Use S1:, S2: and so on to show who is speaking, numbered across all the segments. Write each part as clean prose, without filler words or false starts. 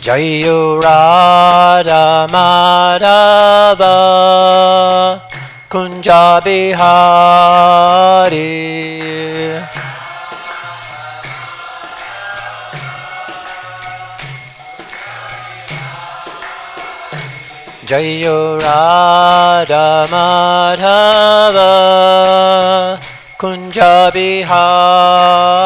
S1: Jayo Radha Madhava Kunja Bihari Jayo Radha Madhava Kunja Bihari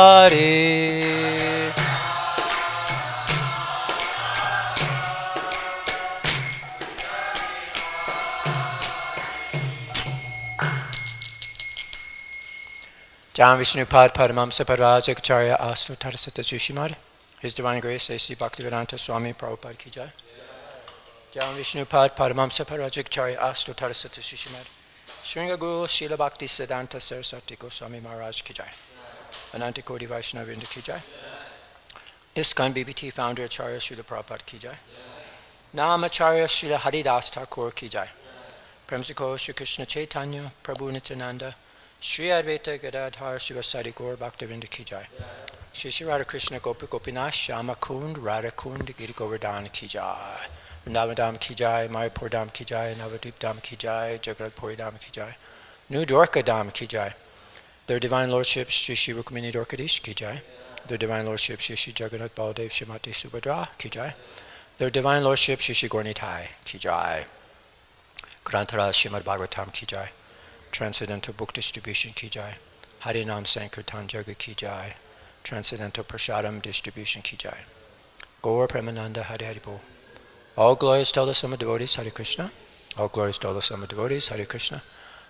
S1: Jam Viṣṇu Pad Padamamsa Parajacharya Āśutoṣa His Divine Grace A.C. Bhaktivedanta Swami Prabhupada Ki Jai. Jam Viṣṇu Pad Padamamsa Parajacharya Āśutoṣa Shringa Guru Śrīla Bhakti Siddhanta Saraswati Goswami Maharaj Ki Jai. Ananta Koti Vaishnava Vrinda Ki Jai. ISKCON BBT Founder Acharya Srila Prabhupada Ki Jai. Namacharya Srila Haridas Thakur Ki Jai. Premsiko Shri Krishna Chaitanya Prabhu Nityananda Shri Advaita Gadadhar Sivasari Gaur Bhaktivinoda Ki Jai. Shri Shri Radha Krishna Gopi Gopinath Shama Kund Radha Kund Giri Govardhan Ki Jai. Vrindavan Ki Jai, Mayapur Dham Ki Jai, Navadvip Dham Ki Jai, Jagatpuri Dham Ki Jai, New Dwarka Dham Ki Jai. Their Divine Lordship Shri Shri Rukmini Dwarkadish Ki Jai. Their Divine Lordship Shri Shri Jagannath Baldev Shrimati Subhadra Ki Jai. Their Divine Lordship Shri Shri Gaurnitai Ki Jai. Grantara Srimad Bhagavatam Ki Jai. Transcendental Book Distribution Ki Jai. Harinam Sankirtan Jagat Ki Jai. Transcendental Prasadam Distribution Ki Jai. Gaur Premananda Hari Hari Bol. All glories to the Sama devotees, Hare Krishna. All glories to the Sama devotees, Hare Krishna.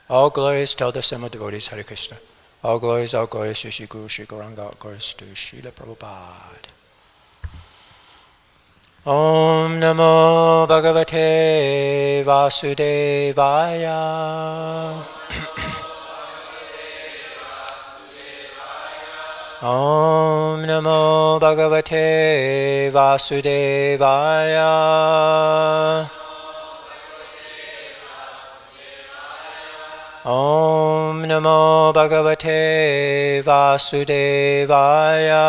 S1: All glories to the Sama devotees, Hare Krishna. All glories, Shri Shri Guru, Shri Gauranga, all glories to Srila Prabhupada. Om Namo Bhagavate Vasudevaya. Om Namo Bhagavate Vasudevaya. Om Namo Bhagavate Vasudevaya.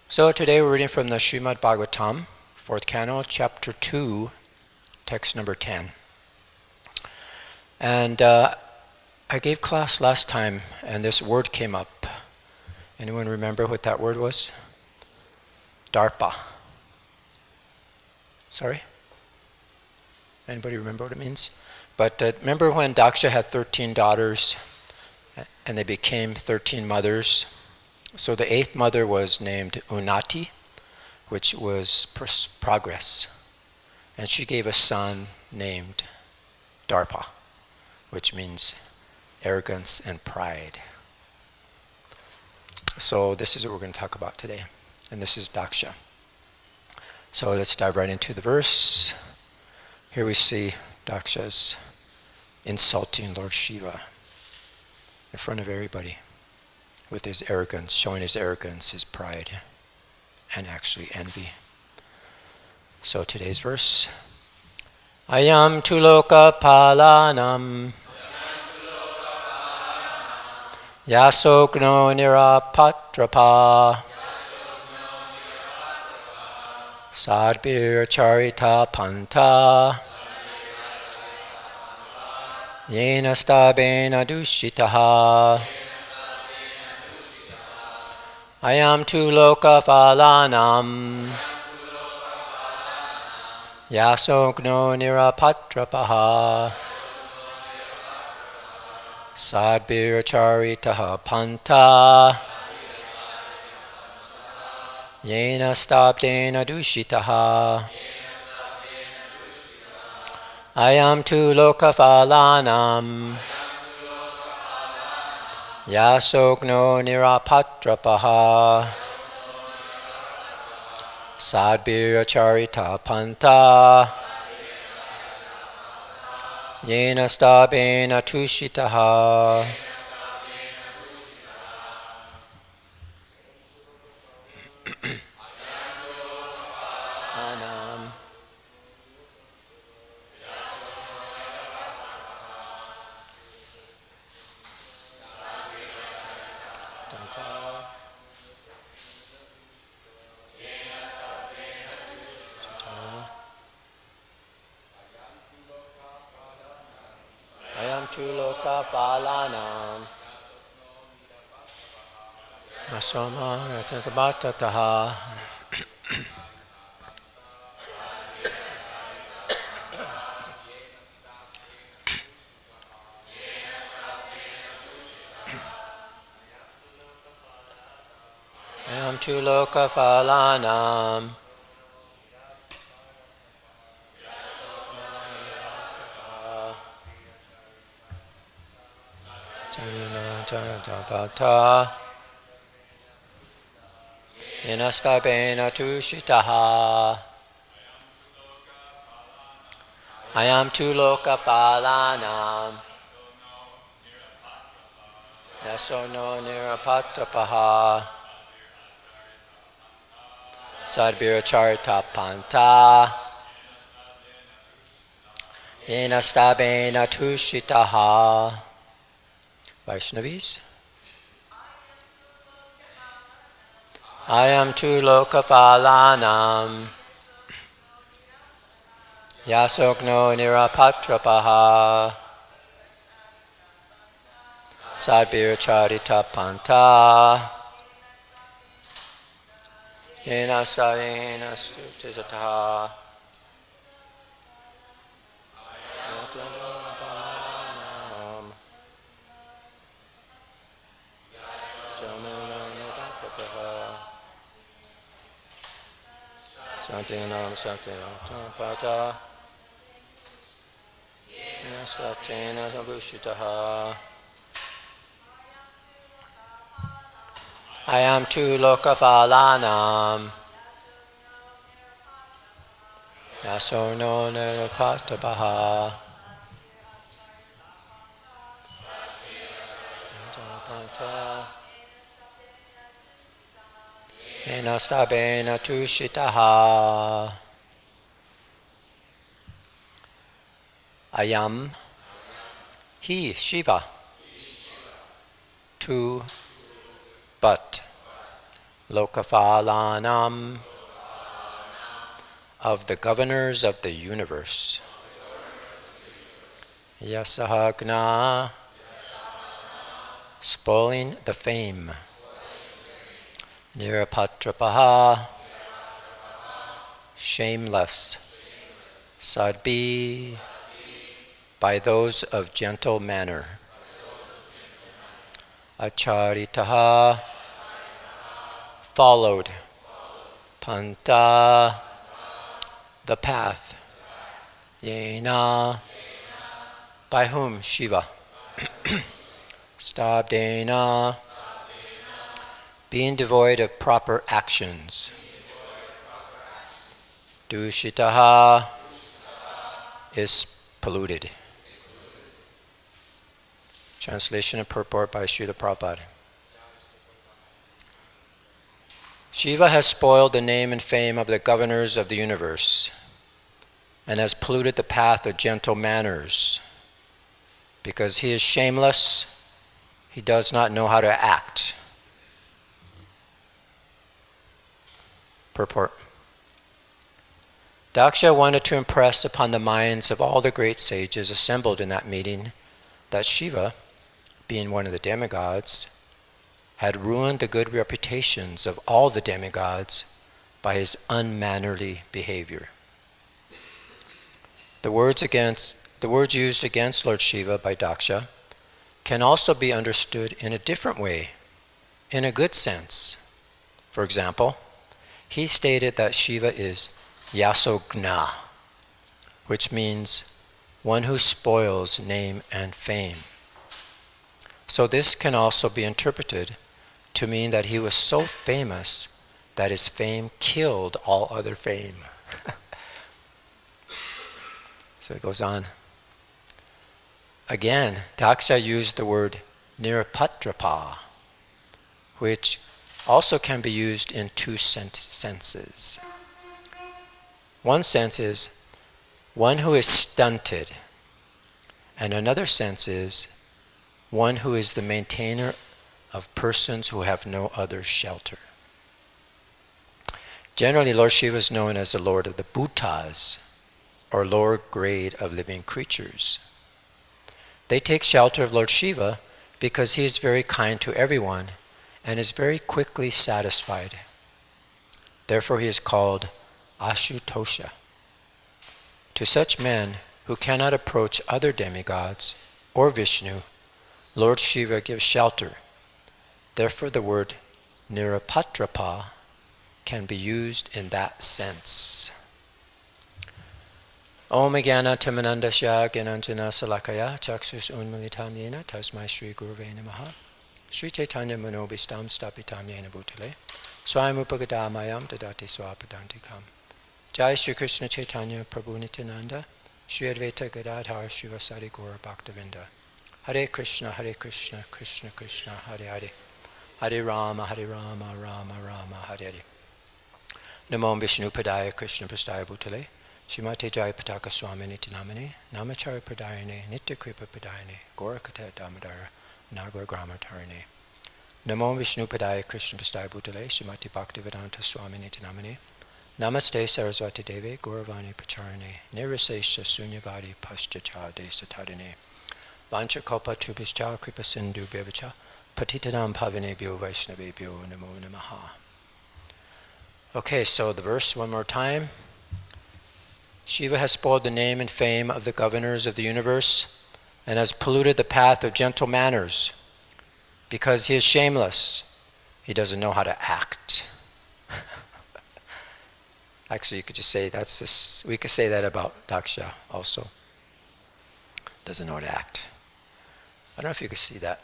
S1: So today we're reading from the Srimad Bhagavatam, 4th Canto, Chapter 2, text number 10. And I gave class last time, and this word came up. Anyone remember what that word was? DARPA. Sorry? Anybody remember what it means? But remember when Dakṣa had 13 daughters, and they became 13 mothers? So the 8th mother was named Unnati, which was progress. And she gave a son named Darpa, which means arrogance and pride. So this is what we're going to talk about today. And this is Dakṣa. So let's dive right into the verse. Here we see Dakṣa's insulting Lord Śiva in front of everybody with his arrogance, showing his arrogance, his pride, and actually envy. So today's verse. Ayam tu loka-pālānāṁ yaśo-ghno nirapatrapa sadbhir ācaritaḥ panthā yena stabdhena dūṣitaḥ ayam tu loka-pālānāṁ yaśo-ghno nirapatrapaḥ sadbhir ācaritaḥ panthā yena stabdhena dūṣitaḥ ayam tu loka-pālānāṁ yaśo-ghno nirapatrapaḥ sadbhir ācaritaḥ panthā yena stabdhena dūṣitaḥ. ayam tu loka-pālānāṁ yaśo-ghno. Ayam tu loka-pālānāṁ panthā yena stabdhena dūṣitaḥ ayam tu loka-pālānāṁ yaśo-ghno nirapatrapaḥ sadbhir ācaritaḥ panthā yena stabdhena dūṣitaḥ. Vaishnavis. Ayam tu loka-pālānāṁ yaśo-ghno nirapatrapaḥ sadbhir ācaritaḥ panthā yena dūṣitaḥ. Sadbhena panthā yena dūṣitaḥ. Ayam tu loka-pālānāṁ yaśo-ghno nirapatrapaḥ panthā yena stabdhena dūṣitaḥ. Ayam, he, Śiva, tu, but, loka-pālānāṁ, of the governors of the universe, yaśaḥ-ghna, spoiling the fame, nirapatrapaḥ, shameless, sadbhir, by those of gentle manner, ācaritaḥ, followed, panthā, the path, yena, by whom, Śiva, stabdhena, being devoid of proper actions, dūṣitaḥ, is polluted. Translation and purport by Srila Prabhupada. Śiva has spoiled the name and fame of the governors of the universe and has polluted the path of gentle manners. Because he is shameless, he does not know how to act. Purport. Dakṣa wanted to impress upon the minds of all the great sages assembled in that meeting that Śiva, being one of the demigods, had ruined the good reputations of all the demigods by his unmannerly behavior. The words used against Lord Śiva by Dakṣa can also be understood in a different way, in a good sense. For example, he stated that Śiva is yaśo-ghna, which means one who spoils name and fame. So this can also be interpreted to mean that he was so famous that his fame killed all other fame. So it goes on. Again, Dakṣa used the word nirapatrapa, which also can be used in two senses. One sense is one who is stunted, and another sense is one who is the maintainer of persons who have no other shelter. Generally, Lord Śiva is known as the Lord of the bhūtas, or lower grade of living creatures. They take shelter of Lord Śiva because he is very kind to everyone and is very quickly satisfied. Therefore he is called Āśutoṣa. To such men who cannot approach other demigods or Viṣṇu, Lord Śiva gives shelter. Therefore the word nirapatrapa can be used in that sense. Om Jnana Timanandasya Gyananjana Salakaya Chakshus Unmilitam Yena Tasmai Shri Gurave Namaha Shri Chaitanya Manobhistam Stapitam Yena Bhutale Swayam Upagadamayam Dadati Swapadantikam. Jai Shri Krishna Chaitanya Prabhu Nityananda Shri Advaita Gadadhar Shivasari Gaura Bhaktavinda. Hare Krishna, Krishna Krishna, Hare Hare. Hare Rama, Rama Rama, Hare Hare. Namo Viṣṇu Padaya Krishna Prastaya Bhutale Shrimate Jaya Pataka Swami Nityanamane Namachari Pradayane Nitya Kripa Padayane Gorakata Damadara Nagar Gramatarane. Namo Viṣṇu Padaya Krishna Prastaya Bhutale Shrimate Bhaktivedanta Swami Nityanamane Namaste Saraswati Deve Gauravani Pacharane Nirasesha Sunyavadi Paschacha Desatadane Vancha Kalpa Tubhischa Kripa Sindhu Bhavacha Patitanam Pavanebhyo Vaishnavebhyo Namo Namaha. Okay, so the verse one more time. Shiva has spoiled the name and fame of the governors of the universe and has polluted the path of gentle manners. Because he is shameless, he doesn't know how to act. Actually, you could just say we could say that about Dakṣa also. Doesn't know how to act. I don't know if you could see that.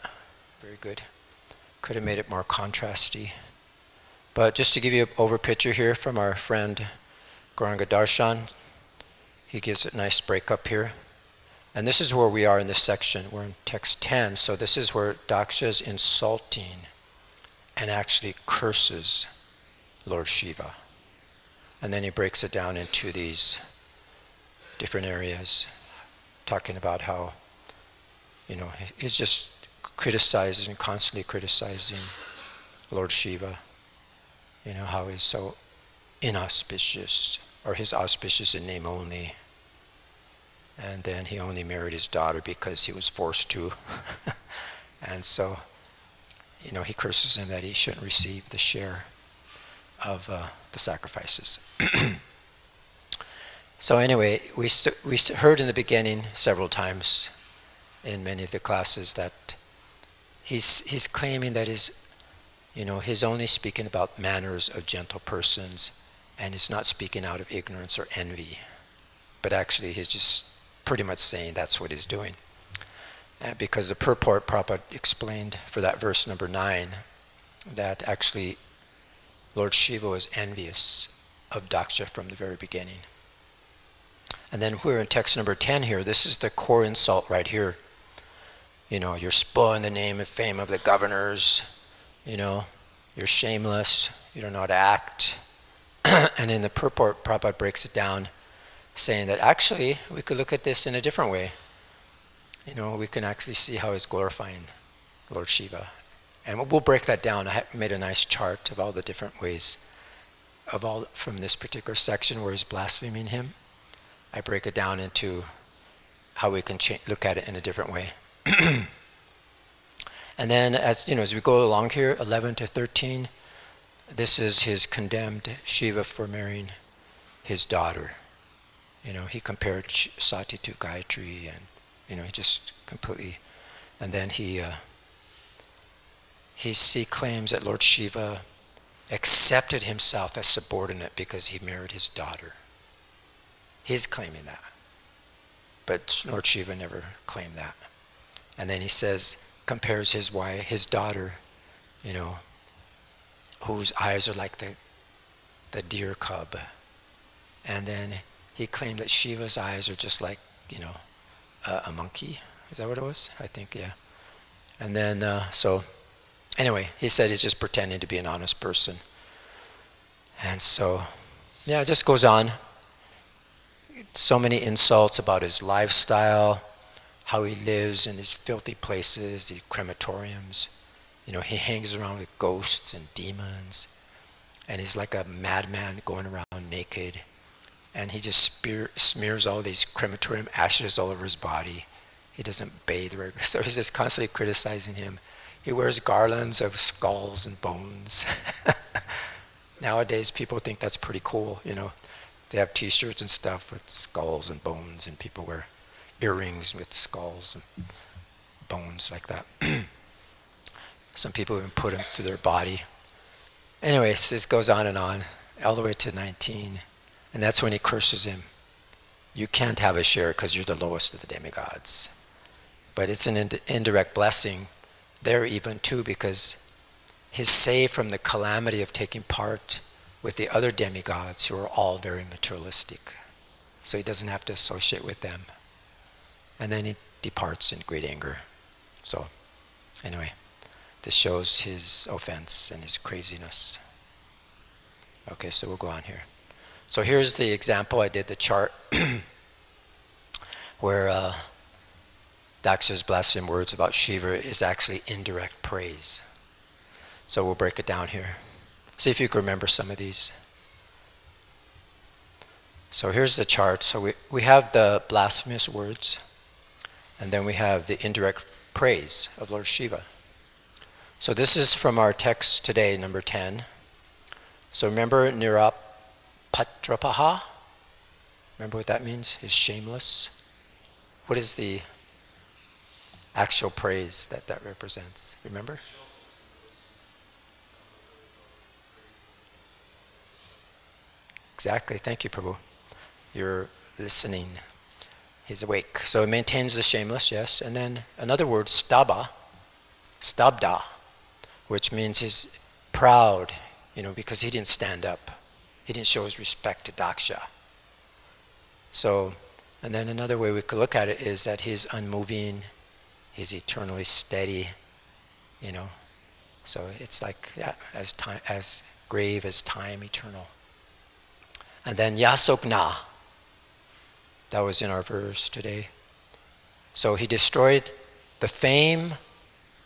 S1: Very good. Could have made it more contrasty. But just to give you an over picture here from our friend Gauranga Darshan, he gives a nice breakup here. And this is where we are in this section. We're in text 10, so this is where Dakṣa is insulting and actually curses Lord Śiva. And then he breaks it down into these different areas, talking about how, he's just criticizing, constantly criticizing Lord Śiva. How he's so inauspicious, or he's auspicious in name only. And then he only married his daughter because he was forced to. And so, he curses him that he shouldn't receive the share of the sacrifices. So anyway, we heard in the beginning several times in many of the classes that he's claiming that he's only speaking about manners of gentle persons, and he's not speaking out of ignorance or envy. But actually he's just pretty much saying that's what he's doing. Because the purport Prabhupada explained for that verse number 9, that actually Lord Śiva was envious of Dakṣa from the very beginning. And then we're in text number 10 here. This is the core insult right here. You're spoiling the name and fame of the governors. You're shameless. You don't know how to act. And in the purport, Prabhupada breaks it down, saying that actually we could look at this in a different way. We can actually see how he's glorifying Lord Śiva. And we'll break that down. I made a nice chart of all the different ways from this particular section where he's blaspheming him. I break it down into how we can look at it in a different way. And then as we go along here, 11 to 13, this is his condemned Śiva for marrying his daughter. He compared Sati to Gayatri, and he just completely, and then he claims that Lord Śiva accepted himself as subordinate because he married his daughter. He's claiming that. But Lord Śiva never claimed that. And then he compares his wife, his daughter, whose eyes are like the deer cub. And then he claimed that Shiva's eyes are just like, a monkey. Is that what it was? I think, yeah. And then, anyway, he said he's just pretending to be an honest person. And so, it just goes on. So many insults about his lifestyle, how he lives in these filthy places, these crematoriums. He hangs around with ghosts and demons, and he's like a madman going around naked, and he just smears all these crematorium ashes all over his body, He doesn't bathe regularly, so he's just constantly criticizing him. He wears garlands of skulls and bones. Nowadays, people think that's pretty cool, you know. They have t-shirts and stuff with skulls and bones, and people wear earrings with skulls and bones like that. Some people even put them through their body. Anyways, this goes on, all the way to 19. And that's when he curses him. You can't have a share because you're the lowest of the demigods. But it's an indirect blessing there even too, because he's saved from the calamity of taking part with the other demigods who are all very materialistic. So he doesn't have to associate with them. And then he departs in great anger. So, anyway, this shows his offense and his craziness. Okay, so we'll go on here. So here's the example. I did the chart where Dakṣa's blessing words about Śiva is actually indirect praise. So we'll break it down here. See if you can remember some of these. So here's the chart. So we have the blasphemous words, and then we have the indirect praise of Lord Śiva. So this is from our text today, number 10. So remember nirapatrapaḥ? Remember what that means? Is shameless. What is the actual praise that represents? Remember? Exactly. Thank you, Prabhu. You're listening. He's awake. So it maintains the shameless, yes. And then another word, stabdha, which means he's proud, you know, because he didn't stand up. He didn't show his respect to Dakṣa. So, and then another way we could look at it is that he's unmoving, he's eternally steady, you know. So it's like, yeah, as grave as time, eternal. And then yaśo-ghna, that was in our verse today. So he destroyed the fame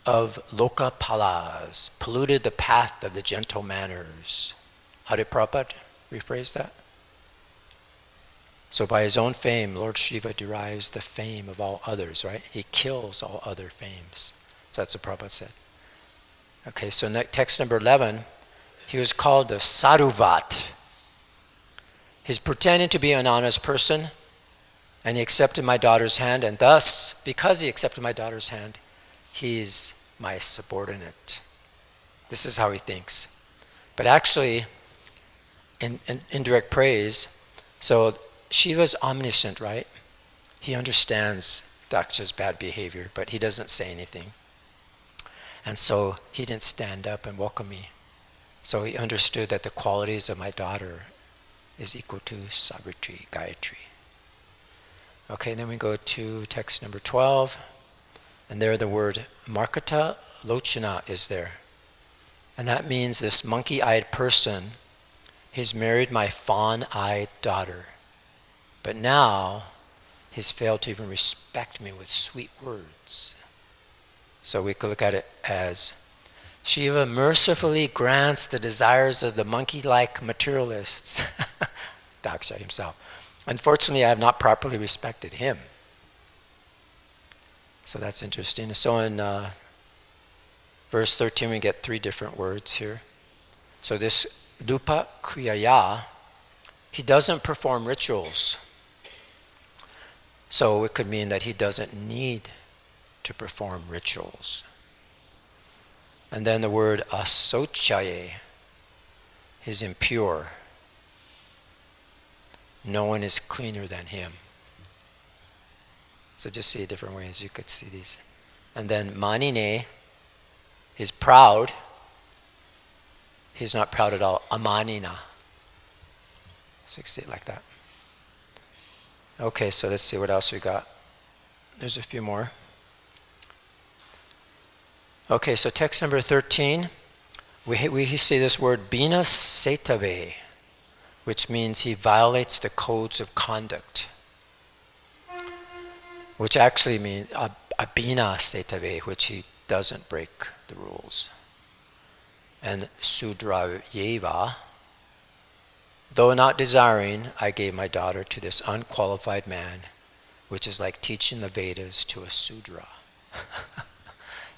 S1: of loka-pālānāms, polluted the path of the gentle manners. How did Prabhupada rephrase that? So by his own fame, Lord Śiva derives the fame of all others, right? He kills all other fames. So that's what Prabhupada said. Okay, so text number 11, he was called the sadhuvat. He's pretending to be an honest person, and he accepted my daughter's hand, and thus, because he accepted my daughter's hand, he's my subordinate. This is how he thinks. But actually, in indirect praise, so Shiva's omniscient, right? He understands Dakṣa's bad behavior, but he doesn't say anything. And so he didn't stand up and welcome me. So he understood that the qualities of my daughter is equal to Savitri, Gayatri. Okay, then we go to text number 12. And there the word Markata Lochana is there. And that means this monkey-eyed person, he's married my fawn-eyed daughter. But now, he's failed to even respect me with sweet words. So we could look at it as, Śiva mercifully grants the desires of the monkey-like materialists, Dakṣa himself. Unfortunately, I have not properly respected him. So that's interesting. So in verse 13, we get 3 different words here. So this dupa kriyaya, he doesn't perform rituals. So it could mean that he doesn't need to perform rituals. And then the word asochaye, he's impure. No one is cleaner than him. So just see different ways you could see these. And then manine, he's proud. He's not proud at all. Amanina. So you can see it like that. Okay, so let's see what else we got. There's a few more. Okay, so text number 13. We see this word bina setave, which means he violates the codes of conduct. Which actually means abhina setave, which he doesn't break the rules. And sudra yeva, though not desiring, I gave my daughter to this unqualified man which is like teaching the Vedas to a Sudra.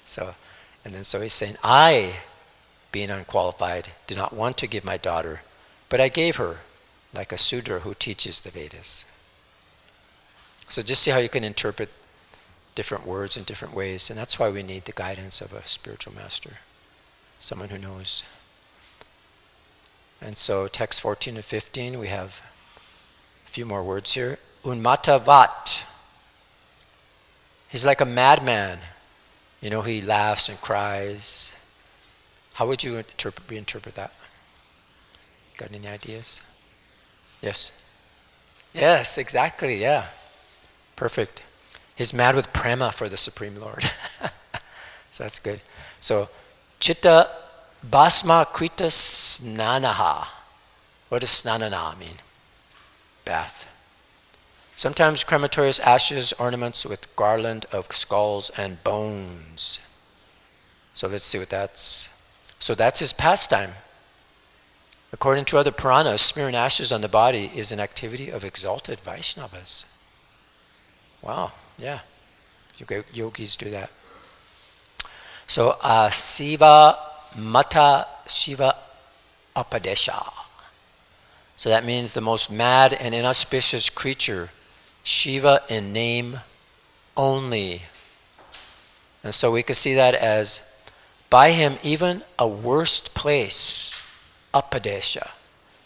S1: So he's saying, I, being unqualified, did not want to give my daughter, but I gave her, like a Sudra who teaches the Vedas. So just see how you can interpret different words in different ways, and that's why we need the guidance of a spiritual master, someone who knows. And so text 14 and 15, we have a few more words here. Unmatavat. He's like a madman. You know, he laughs and cries. How would you reinterpret that? Got any ideas? Yes? Yes, exactly, yeah. Perfect. He's mad with prema for the Supreme Lord. So that's good. So, chitta bhasma krita snanaha. What does snanana mean? Bath. Sometimes crematorious ashes ornaments with garland of skulls and bones. So let's see what that's. So that's his pastime. According to other Puranas, smearing ashes on the body is an activity of exalted Vaishnavas. Wow, yeah. Yogis do that. So Siva Mata Shiva Apadesha. So that means the most mad and inauspicious creature, Shiva in name only. And so we could see that as, by him even a worst place, Apadesha,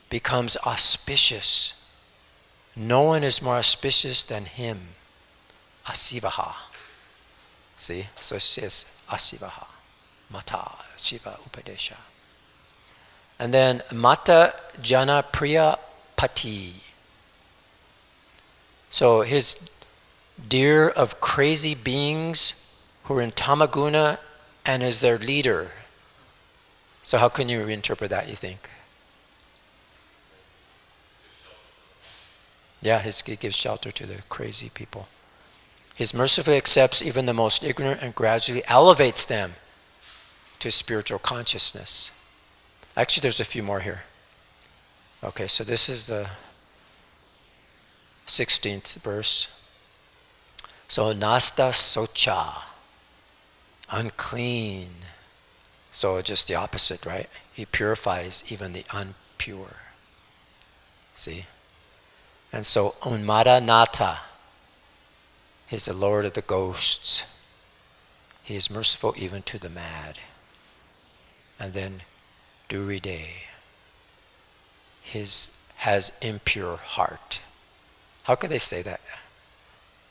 S1: becomes auspicious. No one is more auspicious than him. Asivaha. See? So it says Asivaha. Mata Shiva Upadesha. And then Mata Jana Priya Pati. So his dear of crazy beings who are in tamaguna and is their leader. So how can you reinterpret that, you think? Yeah, he gives shelter to the crazy people. He mercifully accepts even the most ignorant and gradually elevates them to spiritual consciousness. Actually, there's a few more here. Okay, so this is the 16th verse. So, nasta socha, unclean. So just the opposite, right? He purifies even the unpure. See? And so, unmaranata, he's the Lord of the ghosts. He is merciful even to the mad. And then, duride, has impure heart. How could they say that?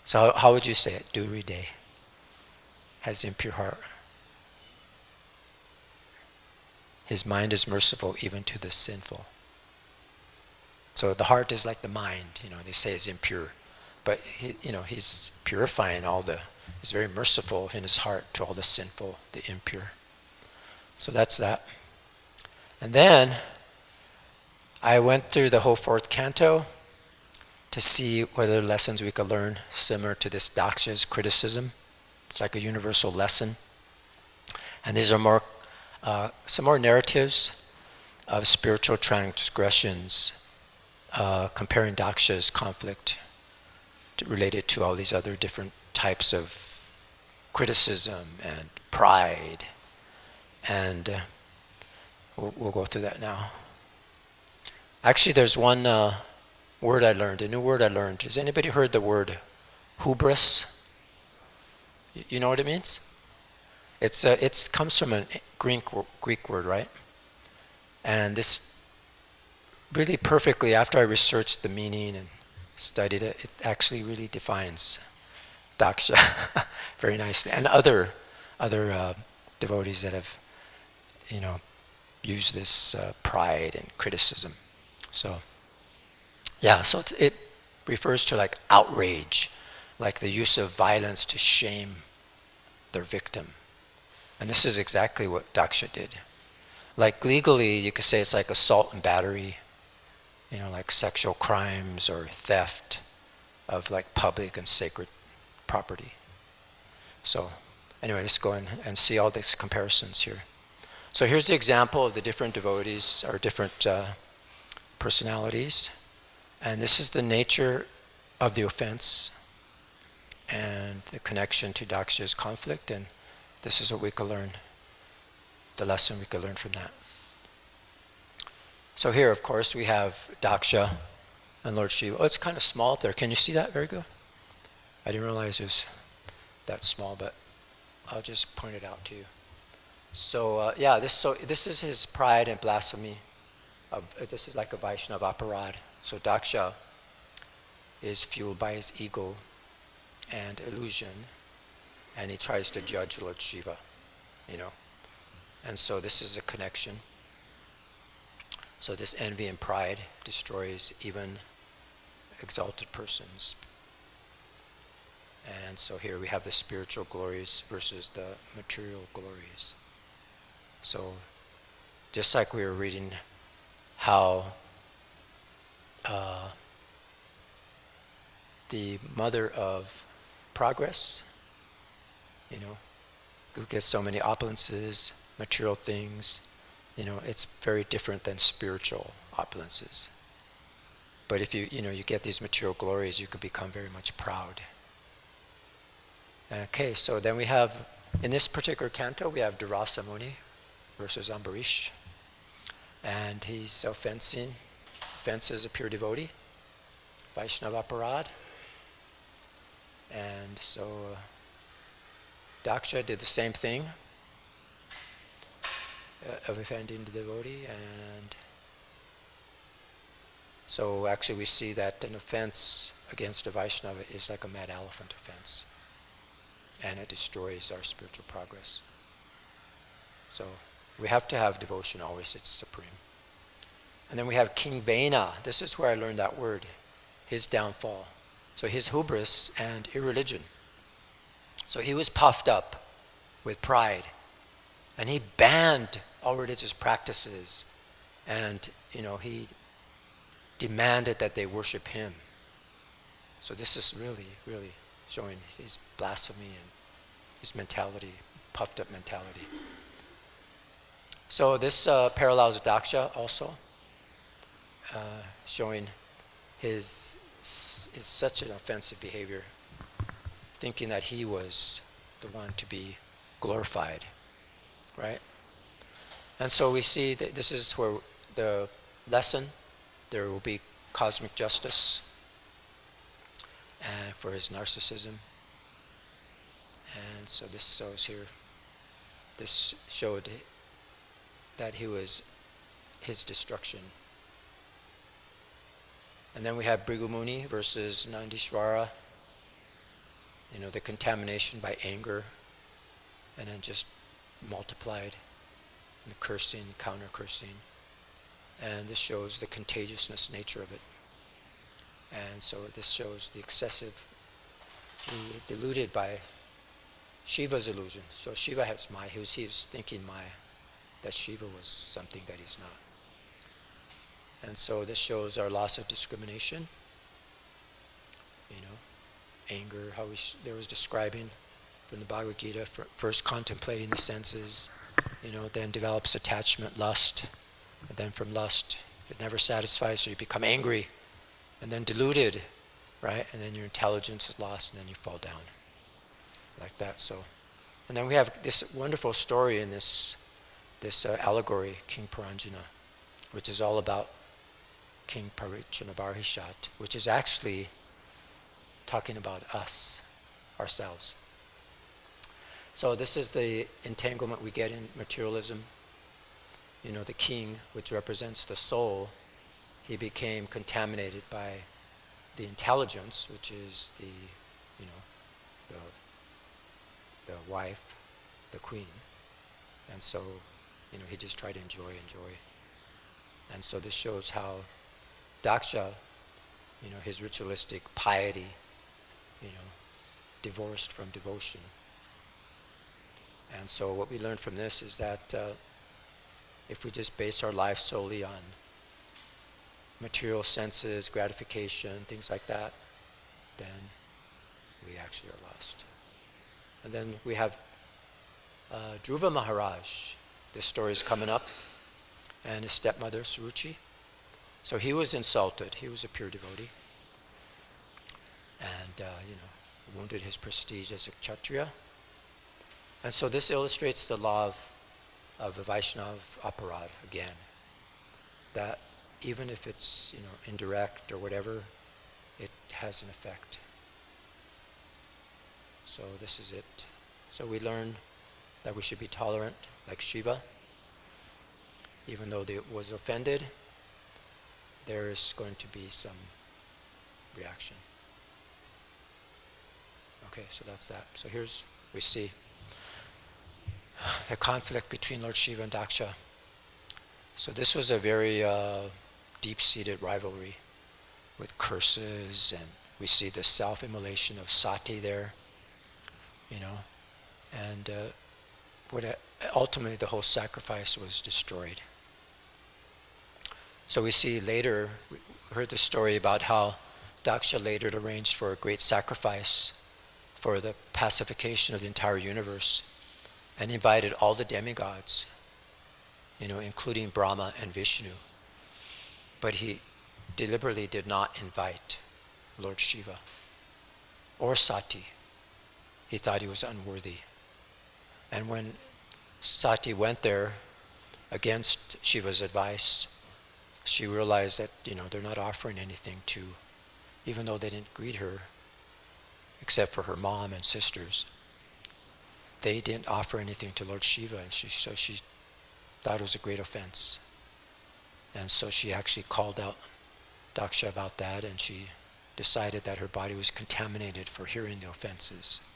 S1: So how would you say it? Duride, has impure heart. His mind is merciful even to the sinful. So the heart is like the mind, they say is impure. But he's purifying he's very merciful in his heart to all the sinful, the impure. So that's that. And then I went through the whole 4th canto to see whether lessons we could learn similar to this Dakṣa's criticism. It's like a universal lesson. And these are some more narratives of spiritual transgressions, comparing Dakṣa's conflict related to all these other different types of criticism and pride. And we'll go through that now. Actually, there's one word I learned, a new word I learned. Has anybody heard the word hubris? You know what it means? It comes from a Greek word, right? And this really perfectly, after I researched the meaning and studied it, it actually really defines Dakṣa very nicely, and other devotees that have, used this pride and criticism. So, yeah, so it refers to like outrage, like the use of violence to shame their victim. And this is exactly what Dakṣa did. Like legally, you could say it's like assault and battery, like sexual crimes or theft of like public and sacred property. So anyway, let's go in and see all these comparisons here. So here's the example of the different devotees or different personalities. And this is the nature of the offense. and the connection to Dakṣa's conflict, and this is what we could learn, the lesson we could learn from that. So here, of course, we have Dakṣa and Lord Śiva. Oh, it's kind of small up there. Can you see that very good? I didn't realize it was that small, but I'll just point it out to you. So this is his pride and blasphemy. This is like a Vaishnava aparad. So Dakṣa is fueled by his ego and illusion, and he tries to judge Lord Śiva, And so this is a connection. So this envy and pride destroys even exalted persons. And so here we have the spiritual glories versus the material glories. So just like we were reading how the mother of progress, who gets so many opulences, material things, it's very different than spiritual opulences. But if you get these material glories, you can become very much proud. Okay, so then we have, in this particular canto, we have Durasa Muni versus Ambarish. And he's offenses a pure devotee, Vaishnava Aparad. And so Dakṣa did the same thing, of offending the devotee. And so actually we see that an offense against a Vaishnava is like a mad elephant offense. And it destroys our spiritual progress. So we have to have devotion always, it's supreme. And then we have King Vena. This is where I learned that word, his downfall. So his hubris and irreligion. So he was puffed up with pride. And he banned all religious practices. And, he demanded that they worship him. So this is really, really showing his blasphemy and his mentality, puffed up mentality. So this parallels Dakṣa also, showing his such an offensive behavior, thinking that he was the one to be glorified, right? And so we see that this is where the lesson, there will be cosmic justice and for his narcissism. And so this shows here, this showed that he was his destruction. And then we have Bhrigu Muni versus Nandishvara, the contamination by anger, and then just multiplied, and cursing, counter-cursing. And this shows the contagiousness nature of it. And so this shows the excessive, deluded by Shiva's illusion. So Shiva has Maya. He was thinking Maya, that Shiva was something that he's not. And so this shows our loss of discrimination. Anger, how there was describing from the Bhagavad Gita, first contemplating the senses, then develops attachment, lust, and then from lust, it never satisfies, so you become angry, and then deluded, right? And then your intelligence is lost, and then you fall down, like that. So, and then we have this wonderful story in this allegory, King Paranjana, which is all about King Parichanabharhishat, which is actually talking about us, ourselves. So this is the entanglement we get in materialism. The king, which represents the soul, he became contaminated by the intelligence, which is the wife, the queen. And so, he just tried to enjoy. And so this shows how Dakṣa, his ritualistic piety, divorced from devotion. And so what we learn from this is that if we just base our life solely on material senses, gratification, things like that, then we actually are lost. And then we have Dhruva Maharaj. This story is coming up. And his stepmother, Suruchi. So he was insulted. He was a pure devotee. And, wounded his prestige as a Kshatriya. And so this illustrates the law of the Vaishnava aparad again, that even if it's indirect or whatever, it has an effect. So this is it. So we learn that we should be tolerant, like Śiva. Even though they was offended, there is going to be some reaction. Okay, so that's that. So here's, we see the conflict between Lord Śiva and Dakṣa. So this was a very deep-seated rivalry with curses, and we see the self-immolation of Sati there, and ultimately the whole sacrifice was destroyed. So we see later, we heard the story about how Dakṣa later arranged for a great sacrifice for the pacification of the entire universe, and invited all the demigods, including Brahma and Viṣṇu. But he deliberately did not invite Lord Śiva or Sati. He thought he was unworthy. And when Sati went there against Shiva's advice, she realized that they're not offering anything to, even though they didn't greet her, except for her mom and sisters. They didn't offer anything to Lord Śiva, and so she thought it was a great offense. And so she actually called out Dakṣa about that, and she decided that her body was contaminated for hearing the offenses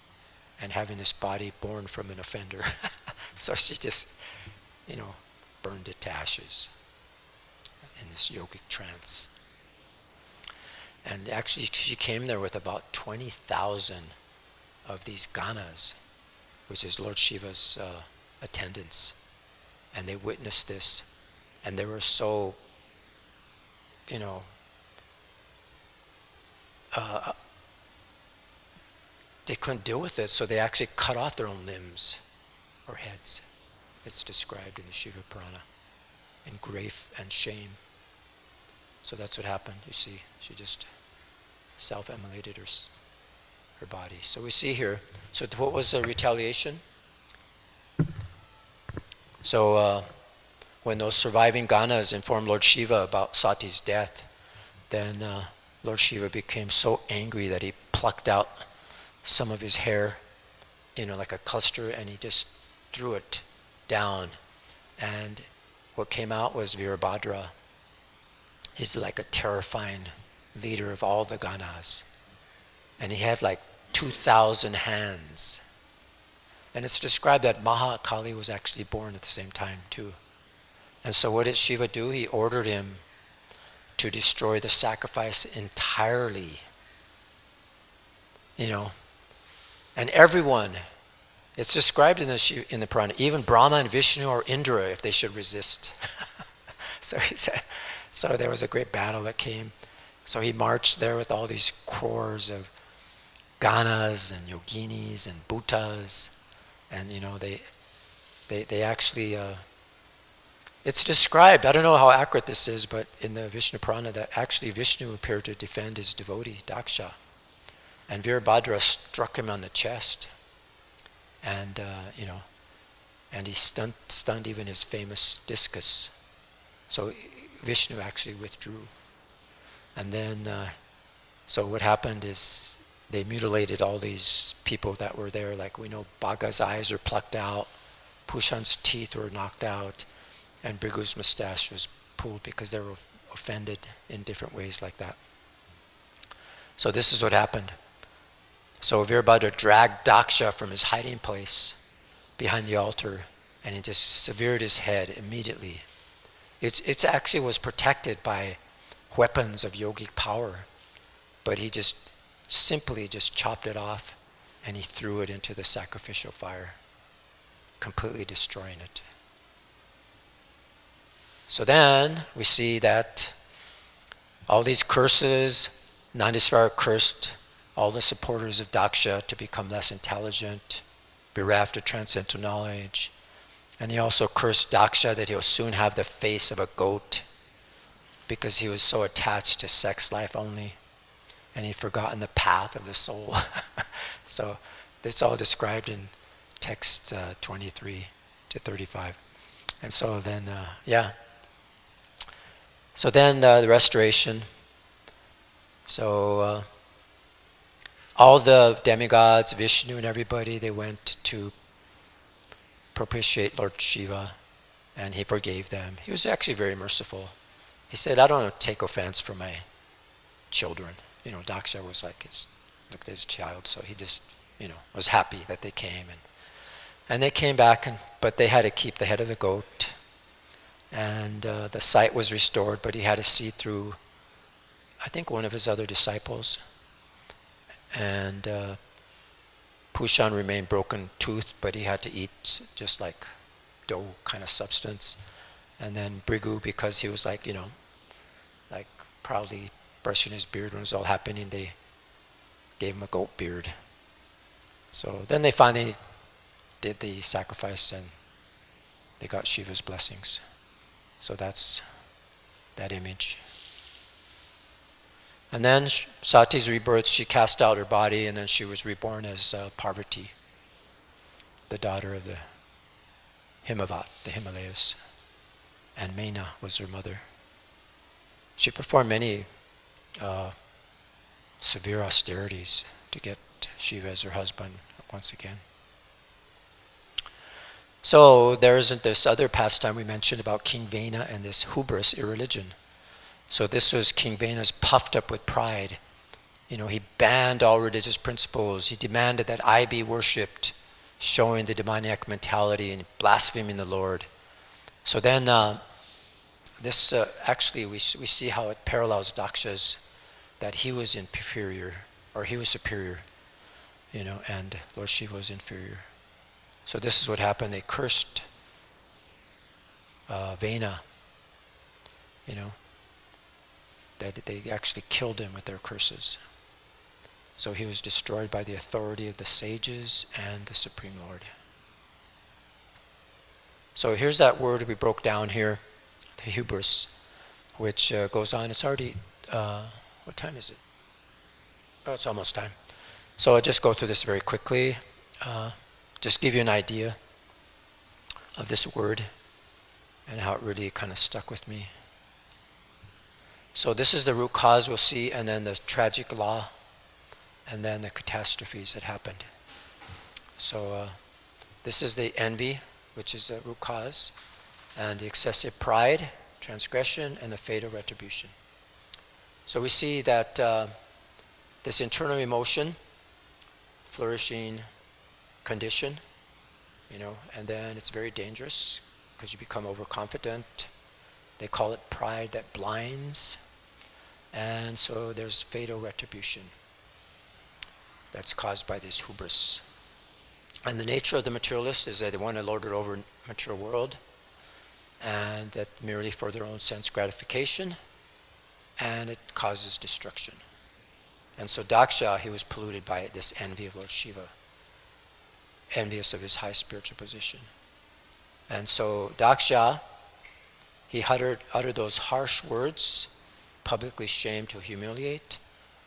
S1: and having this body born from an offender. So she just, burned it to ashes in this yogic trance. And actually she came there with about 20,000 of these ganas, which is Lord Shiva's attendants. And they witnessed this, and they were so, they couldn't deal with it, so they actually cut off their own limbs or heads. It's described in the Shiva Purana, in grief and shame. So that's what happened, you see. She just self-immolated her body. So we see here, so what was the retaliation? So when those surviving ganas informed Lord Śiva about Sati's death, then Lord Śiva became so angry that he plucked out some of his hair, like a cluster, and he just threw it down. And what came out was Virabhadra. He's like a terrifying leader of all the ganas. And he had like 2,000 hands. And it's described that Mahakali was actually born at the same time too. And so what did Śiva do? He ordered him to destroy the sacrifice entirely. And everyone, it's described in the Purana, even Brahma and Viṣṇu or Indra, if they should resist. So he said, so there was a great battle that came. So he marched there with all these corps of ganas and yoginis and bhūtas. And they actually, it's described, I don't know how accurate this is, but in the Viṣṇu Purana that actually Viṣṇu appeared to defend his devotee, Dakṣa. And Virabhadra struck him on the chest. And, and he stunned even his famous discus. So Viṣṇu actually withdrew. And then, so what happened is, they mutilated all these people that were there. Like we know Bhaga's eyes were plucked out, Pushan's teeth were knocked out, and Bhrigu's mustache was pulled because they were offended in different ways like that. So this is what happened. So Virabhadra dragged Dakṣa from his hiding place behind the altar, and he just severed his head immediately. It actually was protected by weapons of yogic power, but he just simply just chopped it off, and he threw it into the sacrificial fire, completely destroying it. So then we see that all these curses, Nandisvara cursed all the supporters of Dakṣa to become less intelligent, bereft of transcendental knowledge, and he also cursed Dakṣa that he'll soon have the face of a goat because he was so attached to sex life only. and he'd forgotten the path of the soul. So that's all described in text 23 to 35. And so then, So then the restoration. So all the demigods, Viṣṇu and everybody, they went to propitiate Lord Śiva, and he forgave them. He was actually very merciful. He said, I don't take offense for my children. Dakṣa was like looked at his child, so he just, was happy that they came. And they came back, but they had to keep the head of the goat. And the sight was restored, but he had to see through, I think, one of his other disciples. And Pushan remained broken-toothed, but he had to eat just like dough kind of substance. And then Brigu, because he was like proudly brushing his beard when it was all happening, they gave him a goat beard. So then they finally did the sacrifice and they got Shiva's blessings. So that's that image. And then Sati's rebirth, she cast out her body, and then she was reborn as Parvati, the daughter of the Himavat, the Himalayas. And Mena was her mother. She performed many severe austerities to get Shiva as her husband once again. So there's this other pastime we mentioned about King Vena and this hubris, irreligion. So this was King Vena's puffed up with pride. He banned all religious principles. He demanded that I be worshipped, showing the demoniac mentality and blaspheming the Lord. So then actually we see how it parallels Dakṣa's, that he was inferior, or he was superior, and Lord Śiva was inferior. So this is what happened. They cursed Vena, that they actually killed him with their curses. So he was destroyed by the authority of the sages and the Supreme Lord. So here's that word we broke down here, the hubris, which goes on. It's already, what time is it? Oh, it's almost time. So I'll just go through this very quickly. Just give you an idea of this word and how it really kind of stuck with me. So this is the root cause we'll see, and then the tragic law, and then the catastrophes that happened. So this is the envy, which is the root cause, and the excessive pride, transgression, and the fatal retribution. So we see that this internal emotion, flourishing condition, and then it's very dangerous because you become overconfident. They call it pride that blinds. And so there's fatal retribution that's caused by this hubris. And the nature of the materialist is that they want to lord it over the material world, and that merely for their own sense gratification, and it causes destruction. And so Dakṣa, he was polluted by this envy of Lord Śiva, envious of his high spiritual position. And so Dakṣa, he uttered those harsh words, publicly shamed to humiliate.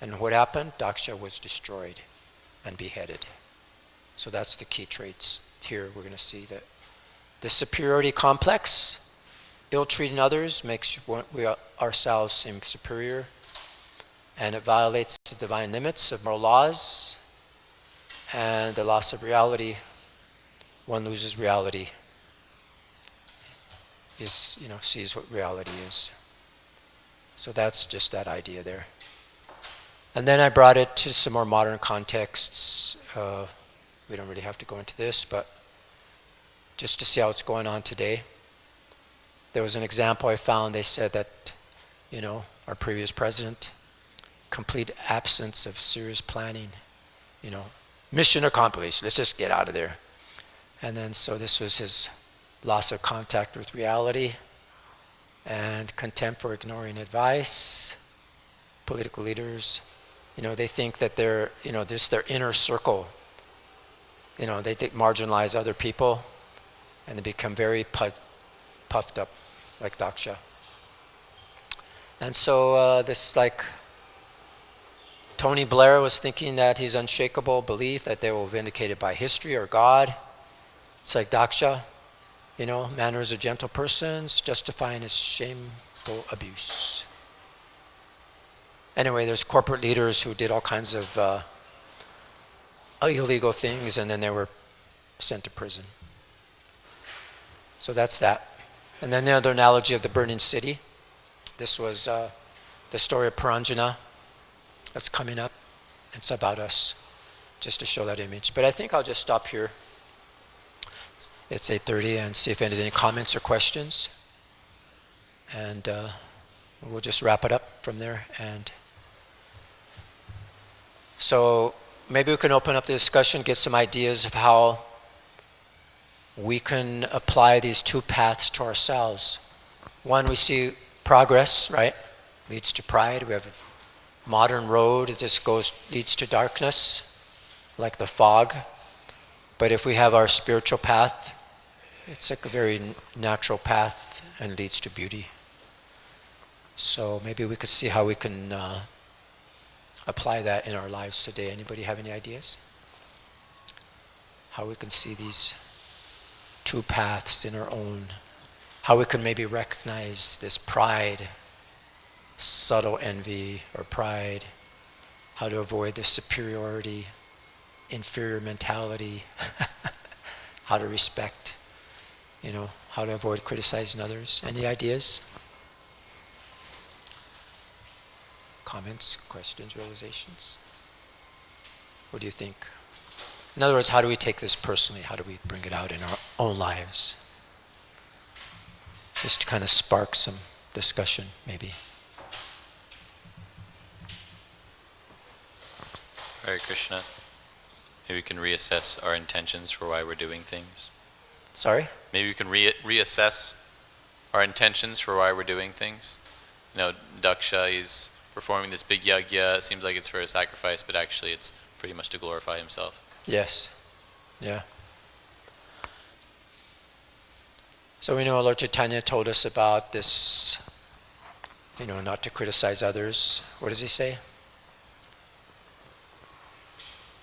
S1: And what happened? Dakṣa was destroyed and beheaded. So that's the key traits here. We're going to see that the superiority complex, ill-treating others, makes we ourselves seem superior, and it violates the divine limits of moral laws, and the loss of reality. One loses reality. Sees what reality is. So that's just that idea there. And then I brought it to some more modern contexts. We don't really have to go into this, but just to see how it's going on today. There was an example I found. They said that, our previous president, complete absence of serious planning, mission accomplished, let's just get out of there. And then so this was his loss of contact with reality, and contempt for ignoring advice. Political leaders, they think that they're, just their inner circle. They marginalize other people, and they become very puffed up, like Dakṣa. And so this Tony Blair was thinking that his unshakable belief that they will vindicate it by history or God. It's like Dakṣa, manners of gentle persons justifying his shameful abuse. Anyway, there's corporate leaders who did all kinds of illegal things, and then they were sent to prison. So that's that. And then the other analogy of the burning city. This was the story of Puranjana that's coming up. It's about us, just to show that image. But I think I'll just stop here. It's 8:30, and see if there's any comments or questions. And we'll just wrap it up from there. And so maybe we can open up the discussion, get some ideas of how we can apply these two paths to ourselves. One, we see progress, right? Leads to pride. We have a modern road, it just leads to darkness, like the fog. But if we have our spiritual path, it's like a very natural path and leads to beauty. So maybe we could see how we can apply that in our lives today. Anybody have any ideas? How we can see these two paths in our own, how we can maybe recognize this pride, subtle envy or pride, how to avoid this superiority, inferior mentality, how to respect, how to avoid criticizing others. Any ideas? Comments, questions, realizations? What do you think? In other words, how do we take this personally? How do we bring it out in our own lives? Just to kind of spark some discussion, maybe.
S2: Hare Krishna. Maybe we can reassess our intentions for why we're doing things.
S1: Sorry?
S2: Maybe we can reassess our intentions for why we're doing things. Dakṣa is performing this big yajna. It seems like it's for a sacrifice, but actually it's pretty much to glorify himself.
S1: Yes. Yeah. So we know Lord Chaitanya told us about this, not to criticize others. What does he say?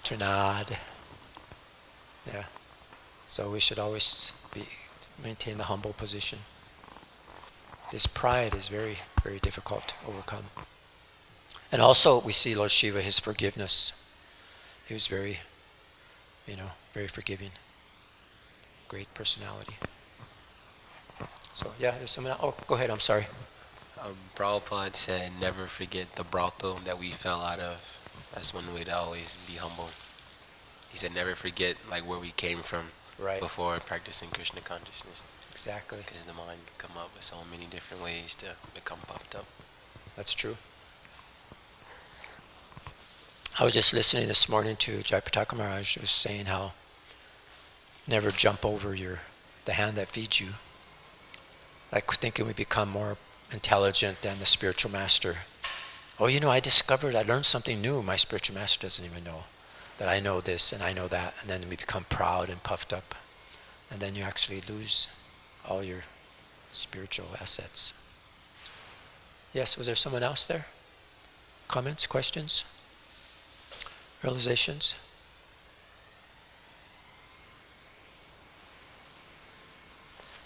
S1: To nod. Yeah. So we should always maintain the humble position. This pride is very, very difficult to overcome. And also we see Lord Śiva, his forgiveness. He was very, very forgiving. Great personality. So yeah, there's someone else. Oh, go ahead, I'm sorry.
S3: Prabhupada said, never forget the brothel that we fell out of. That's one way to always be humble. He said, never forget where we came from before practicing Krishna consciousness.
S1: Exactly.
S3: Because the mind can come up with so many different ways to become puffed up.
S1: That's true. I was just listening this morning to Jayapataka Maharaj, who was saying how never jump over the hand that feeds you. Like thinking we become more intelligent than the spiritual master. Oh, I learned something new. My spiritual master doesn't even know that I know this and I know that. And then we become proud and puffed up. And then you actually lose all your spiritual assets. Yes, was there someone else there? Comments, questions, realizations?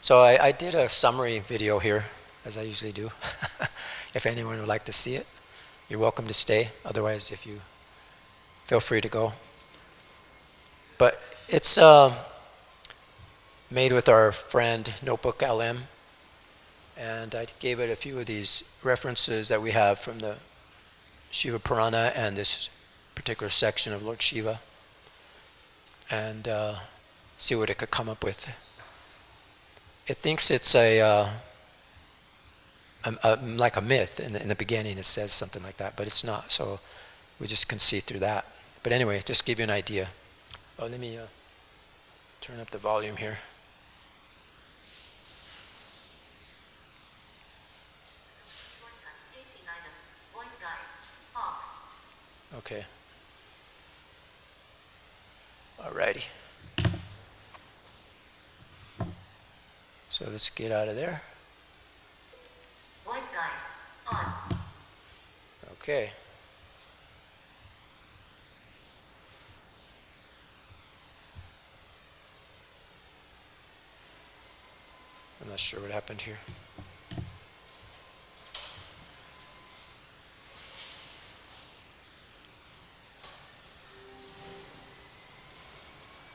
S1: So I did a summary video here, as I usually do. If anyone would like to see it, you're welcome to stay. Otherwise, if you feel free to go. But it's made with our friend Notebook LM. And I gave it a few of these references that we have from the Shiva Purana and this particular section of Lord Śiva. And see what it could come up with. It thinks it's like a myth. In the beginning it says something like that, but it's not. So we just can see through that. But anyway, just give you an idea. Oh, let me turn up the volume here. Okay. Alrighty. So let's get out of there.
S4: Voice guide on.
S1: Okay. I'm not sure what happened here.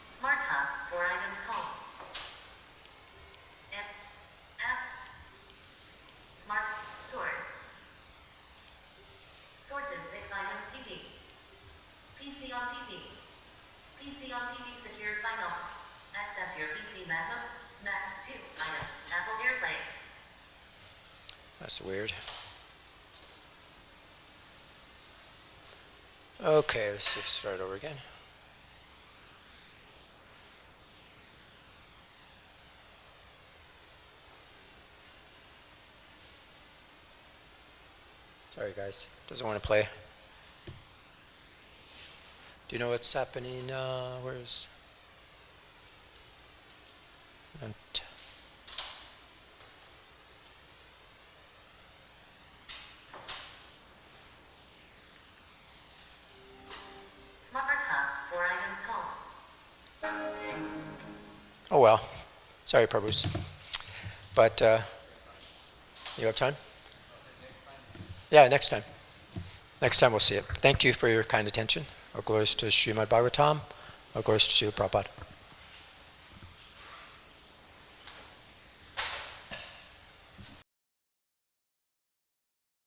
S4: Smart Hub for items home. Apps. Smart Source. Sources 6 items TV. PC on TV. PC on TV secured by NOS. Access your PC Mac 2 items. Apple AirPlay.
S1: That's weird. Okay, let's see, start over again. Sorry guys, doesn't want to play. Do you know what's happening? Where's...
S4: Smart Hub for items home.
S1: Oh well, sorry Prabhus. But you have time? Yeah, next time. Next time we'll see it. Thank you for your kind attention. Our glories to Srimad Bhagavatam. Our glories to Srila Prabhupada.